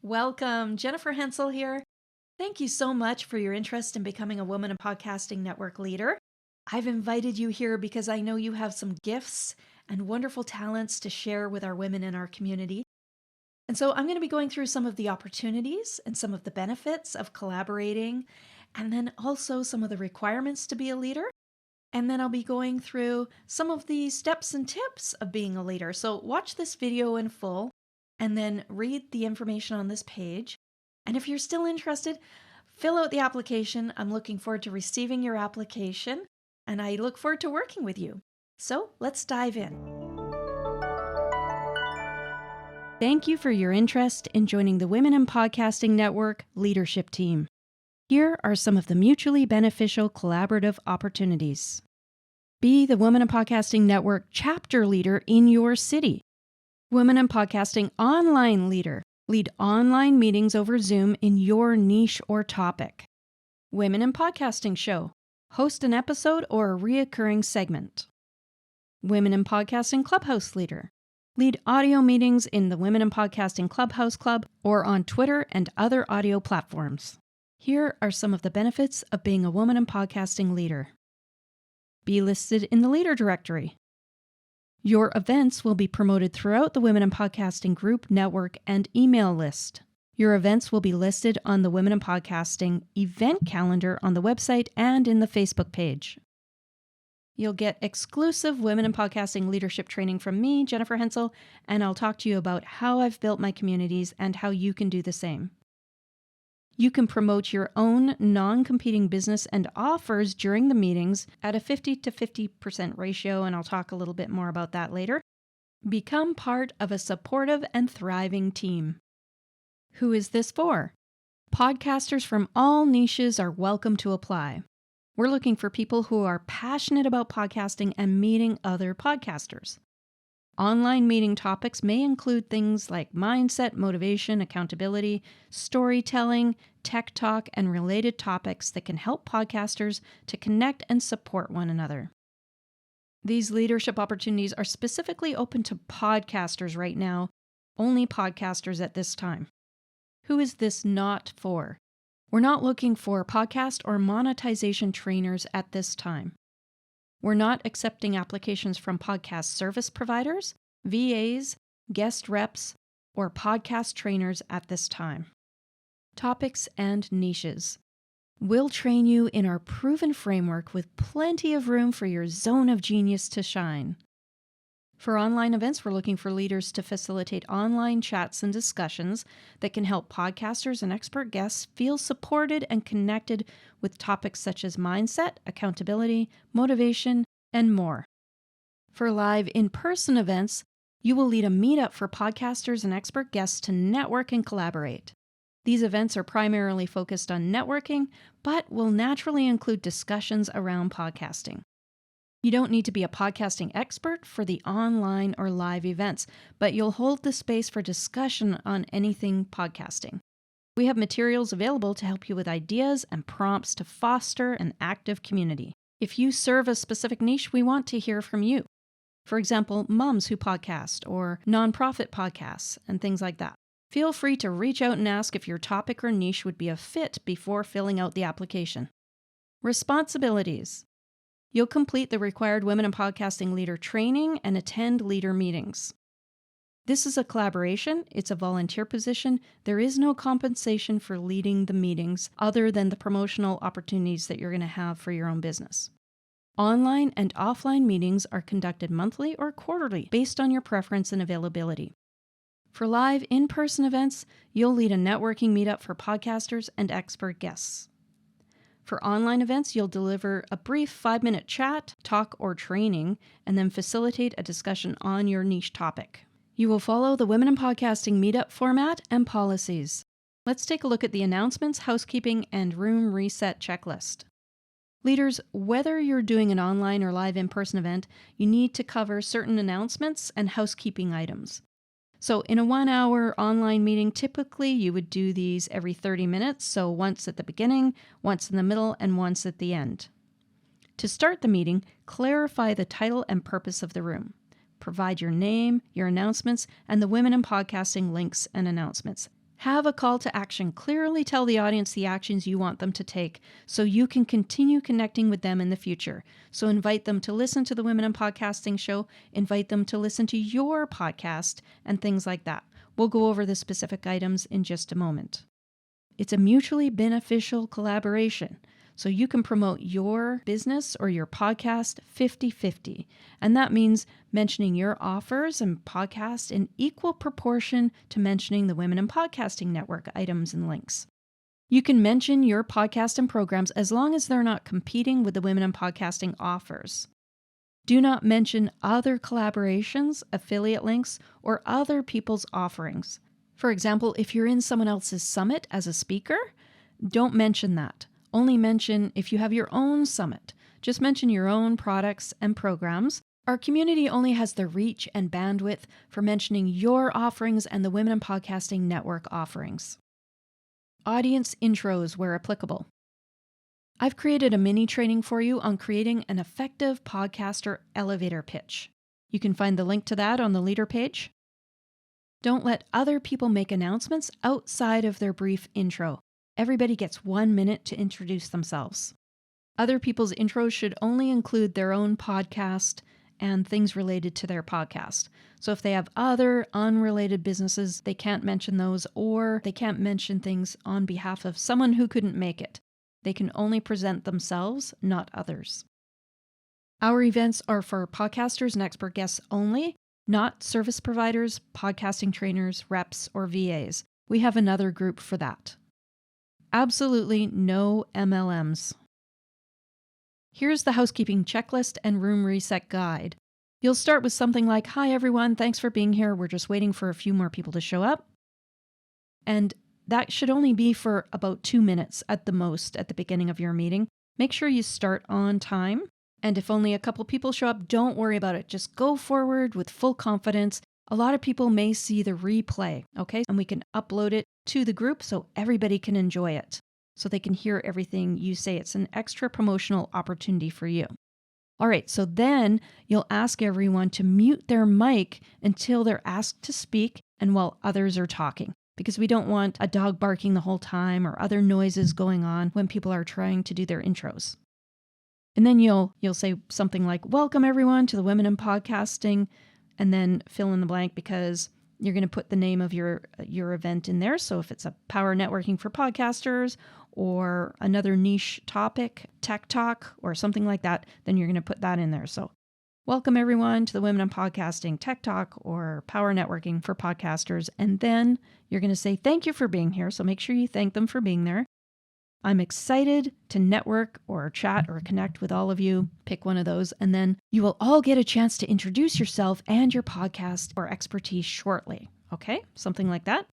Welcome, Jennifer Hensel here. Thank you so much for your interest in becoming a Women in Podcasting Network leader. I've invited you here because I know you have some gifts and wonderful talents to share with our women in our community. And so I'm going to be going through some of the opportunities and some of the benefits of collaborating, and then also some of the requirements to be a leader. And then I'll be going through some of the steps and tips of being a leader. So watch this video in full and then read the information on this page. And if you're still interested, fill out the application. I'm looking forward to receiving your application, and I look forward to working with you. So let's dive in. Thank you for your interest in joining the Women in Podcasting Network leadership team. Here are some of the mutually beneficial collaborative opportunities. Be the Women in Podcasting Network chapter leader in your city. Women in Podcasting online leader. Lead online meetings over Zoom in your niche or topic. Women in Podcasting show. Host an episode or a reoccurring segment. Women in Podcasting Clubhouse leader. Lead audio meetings in the Women in Podcasting Clubhouse Club or on Twitter and other audio platforms. Here are some of the benefits of being a Woman in Podcasting leader. Be listed in the leader directory. Your events will be promoted throughout the Women in Podcasting group, network, and email list. Your events will be listed on the Women in Podcasting event calendar on the website and in the Facebook page. You'll get exclusive Women in Podcasting leadership training from me, Jennifer Hensel, and I'll talk to you about how I've built my communities and how you can do the same. You can promote your own non-competing business and offers during the meetings at a 50 to 50% ratio, and I'll talk a little bit more about that later. Become part of a supportive and thriving team. Who is this for? Podcasters from all niches are welcome to apply. We're looking for people who are passionate about podcasting and meeting other podcasters. Online meeting topics may include things like mindset, motivation, accountability, storytelling, tech talk, and related topics that can help podcasters to connect and support one another. These leadership opportunities are specifically open to podcasters right now, only podcasters at this time. Who is this not for? We're not looking for podcast or monetization trainers at this time. We're not accepting applications from podcast service providers, VAs, guest reps, or podcast trainers at this time. Topics and niches. We'll train you in our proven framework with plenty of room for your zone of genius to shine. For online events, we're looking for leaders to facilitate online chats and discussions that can help podcasters and expert guests feel supported and connected with topics such as mindset, accountability, motivation, and more. For live in-person events, you will lead a meetup for podcasters and expert guests to network and collaborate. These events are primarily focused on networking, but will naturally include discussions around podcasting. You don't need to be a podcasting expert for the online or live events, but you'll hold the space for discussion on anything podcasting. We have materials available to help you with ideas and prompts to foster an active community. If you serve a specific niche, we want to hear from you. For example, moms who podcast or nonprofit podcasts and things like that. Feel free to reach out and ask if your topic or niche would be a fit before filling out the application. Responsibilities. You'll complete the required Women in Podcasting leader training and attend leader meetings. This is a collaboration. It's a volunteer position. There is no compensation for leading the meetings other than the promotional opportunities that you're going to have for your own business. Online and offline meetings are conducted monthly or quarterly based on your preference and availability. For live in-person events, you'll lead a networking meetup for podcasters and expert guests. For online events, you'll deliver a brief 5-minute chat, talk, or training, and then facilitate a discussion on your niche topic. You will follow the Women in Podcasting meetup format and policies. Let's take a look at the announcements, housekeeping, and room reset checklist. Leaders, whether you're doing an online or live in-person event, you need to cover certain announcements and housekeeping items. So in a 1-hour online meeting, typically you would do these every 30 minutes, so once at the beginning, once in the middle, and once at the end. To start the meeting, clarify the title and purpose of the room. Provide your name, your announcements, and the Women in Podcasting links and announcements. Have a call to action. Clearly tell the audience the actions you want them to take so you can continue connecting with them in the future. So invite them to listen to the Women in Podcasting show, invite them to listen to your podcast, and things like that. We'll go over the specific items in just a moment. It's a mutually beneficial collaboration. So you can promote your business or your podcast 50-50. And that means mentioning your offers and podcast in equal proportion to mentioning the Women in Podcasting Network items and links. You can mention your podcast and programs as long as they're not competing with the Women in Podcasting offers. Do not mention other collaborations, affiliate links, or other people's offerings. For example, if you're in someone else's summit as a speaker, don't mention that. Only mention if you have your own summit. Just mention your own products and programs. Our community only has the reach and bandwidth for mentioning your offerings and the Women in Podcasting Network offerings. Audience intros where applicable. I've created a mini training for you on creating an effective podcaster elevator pitch. You can find the link to that on the leader page. Don't let other people make announcements outside of their brief intro. Everybody gets 1 minute to introduce themselves. Other people's intros should only include their own podcast and things related to their podcast. So if they have other unrelated businesses, they can't mention those, or they can't mention things on behalf of someone who couldn't make it. They can only present themselves, not others. Our events are for podcasters and expert guests only, not service providers, podcasting trainers, reps, or VAs. We have another group for that. Absolutely no MLMs. Here's the housekeeping checklist and room reset guide. You'll start with something like, "Hi everyone, thanks for being here. We're just waiting for a few more people to show up." And that should only be for about 2 minutes at the most at the beginning of your meeting. Make sure you start on time. And if only a couple people show up, don't worry about it. Just go forward with full confidence. A lot of people may see the replay, okay? And we can upload it to the group so everybody can enjoy it, so they can hear everything you say. It's an extra promotional opportunity for you. All right, so then you'll ask everyone to mute their mic until they're asked to speak and while others are talking, because we don't want a dog barking the whole time or other noises going on when people are trying to do their intros. And then you'll say something like, "Welcome everyone to the Women in Podcasting," and then fill in the blank because you're going to put the name of your event in there. So if it's a power networking for podcasters or another niche topic, tech talk or something like that, then you're going to put that in there. So welcome everyone to the Women in Podcasting Tech Talk or Power Networking for Podcasters. And then you're going to say thank you for being here. So make sure you thank them for being there. I'm excited to network or chat or connect with all of you. Pick one of those, and then you will all get a chance to introduce yourself and your podcast or expertise shortly. Okay? Something like that.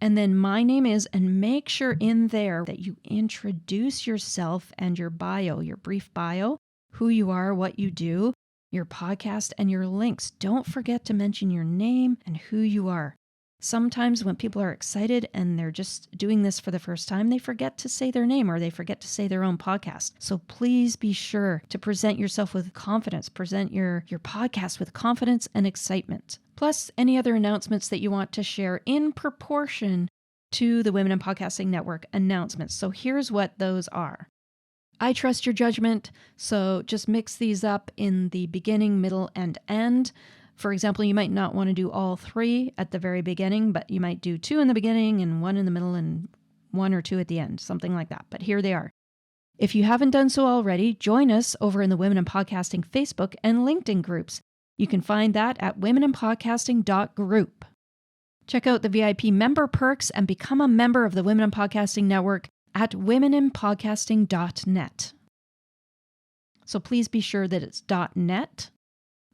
And then my name is, and make sure in there that you introduce yourself and your bio, your brief bio, who you are, what you do, your podcast, and your links. Don't forget to mention your name and who you are. Sometimes when people are excited and they're just doing this for the first time, they forget to say their name or they forget to say their own podcast. So please be sure to present yourself with confidence, present your podcast with confidence and excitement. Plus any other announcements that you want to share in proportion to the Women in Podcasting Network announcements. So here's what those are. I trust your judgment, so just mix these up in the beginning, middle, and end. For example, you might not want to do all 3 at the very beginning, but you might do 2 in the beginning and 1 in the middle and 1 or 2 at the end, something like that. But here they are. If you haven't done so already, join us over in the Women in Podcasting Facebook and LinkedIn groups. You can find that at womeninpodcasting.group. Check out the VIP member perks and become a member of the Women in Podcasting Network at womeninpodcasting.net. So please be sure that it's .net.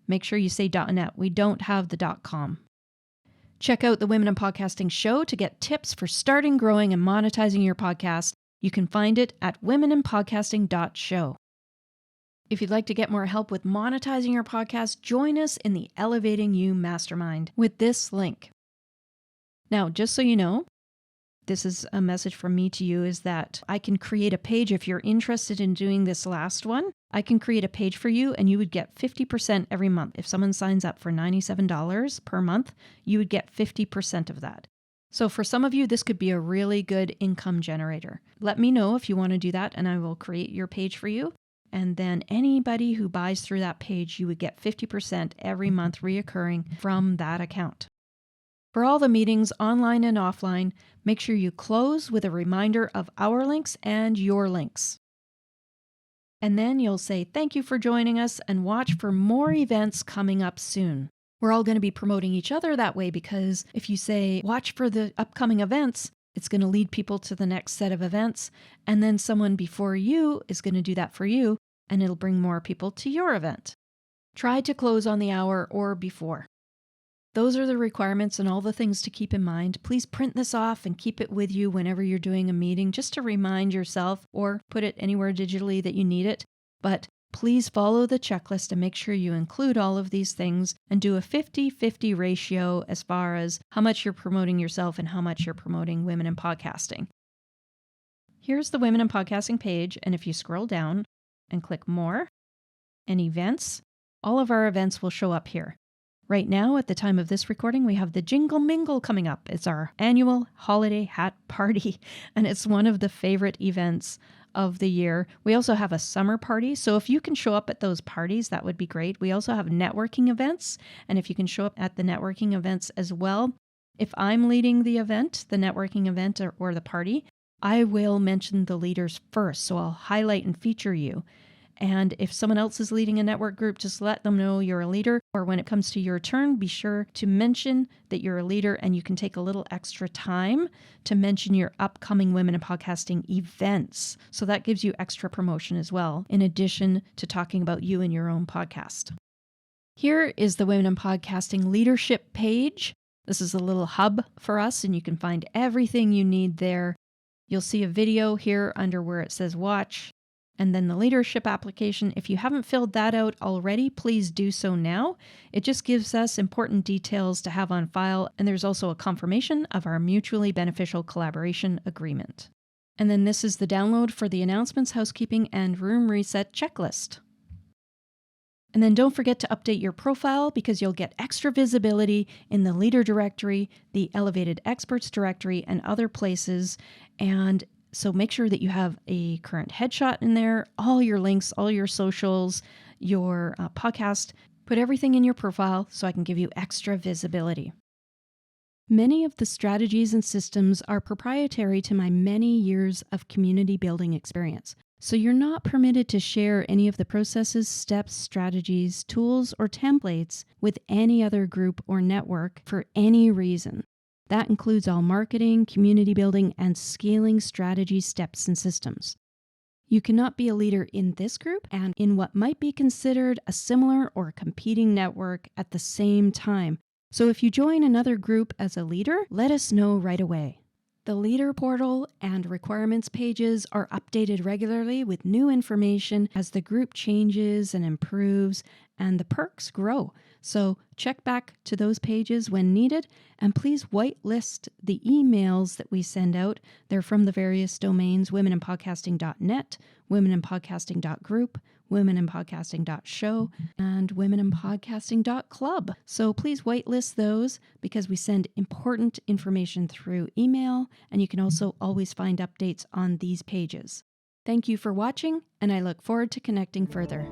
Make sure you say .net. We don't have the .com. Check out the Women in Podcasting show to get tips for starting, growing, and monetizing your podcast. You can find it at womeninpodcasting.show. If you'd like to get more help with monetizing your podcast, join us in the Elevating You Mastermind with this link. Now, just so you know, this is a message from me to you, is that I can create a page if you're interested in doing this last one. I can create a page for you and you would get 50% every month. If someone signs up for $97 per month, you would get 50% of that. So for some of you, this could be a really good income generator. Let me know if you want to do that, and I will create your page for you. And then anybody who buys through that page, you would get 50% every month reoccurring from that account. For all the meetings, online and offline, make sure you close with a reminder of our links and your links. And then you'll say thank you for joining us and watch for more events coming up soon. We're all going to be promoting each other that way, because if you say watch for the upcoming events, it's going to lead people to the next set of events. And then someone before you is going to do that for you, and it'll bring more people to your event. Try to close on the hour or before. Those are the requirements and all the things to keep in mind. Please print this off and keep it with you whenever you're doing a meeting, just to remind yourself, or put it anywhere digitally that you need it. But please follow the checklist and make sure you include all of these things and do a 50-50 ratio as far as how much you're promoting yourself and how much you're promoting Women in Podcasting. Here's the Women in Podcasting page, and if you scroll down and click More and Events, all of our events will show up here. Right now, at the time of this recording, we have the Jingle Mingle coming up. It's our annual holiday hat party, and it's one of the favorite events of the year. We also have a summer party, so if you can show up at those parties, that would be great. We also have networking events, and if you can show up at the networking events as well. If I'm leading the event, the networking event or the party, I will mention the leaders first, so I'll highlight and feature you. And if someone else is leading a network group, just let them know you're a leader. Or when it comes to your turn, be sure to mention that you're a leader, and you can take a little extra time to mention your upcoming Women in Podcasting events. So that gives you extra promotion as well, in addition to talking about you and your own podcast. Here is the Women in Podcasting leadership page. This is a little hub for us, and you can find everything you need there. You'll see a video here under where it says watch. And then the leadership application, if you haven't filled that out already, please do so now. It just gives us important details to have on file, and there's also a confirmation of our mutually beneficial collaboration agreement. And then this is the download for the announcements, housekeeping, and room reset checklist. And then don't forget to update your profile, because you'll get extra visibility in the leader directory, the elevated experts directory, and other places. And so make sure that you have a current headshot in there, all your links, all your socials, your podcast. Put everything in your profile so I can give you extra visibility. Many of the strategies and systems are proprietary to my many years of community building experience. So you're not permitted to share any of the processes, steps, strategies, tools, or templates with any other group or network for any reason. That includes all marketing, community building, and scaling strategy steps and systems. You cannot be a leader in this group and in what might be considered a similar or competing network at the same time. So if you join another group as a leader, let us know right away. The leader portal and requirements pages are updated regularly with new information as the group changes and improves and the perks grow. So check back to those pages when needed, and please whitelist the emails that we send out. They're from the various domains: womeninpodcasting.net, womeninpodcasting.group, womeninpodcasting.show, and womeninpodcasting.club. So please whitelist those, because we send important information through email, and you can also always find updates on these pages. Thank you for watching, and I look forward to connecting further.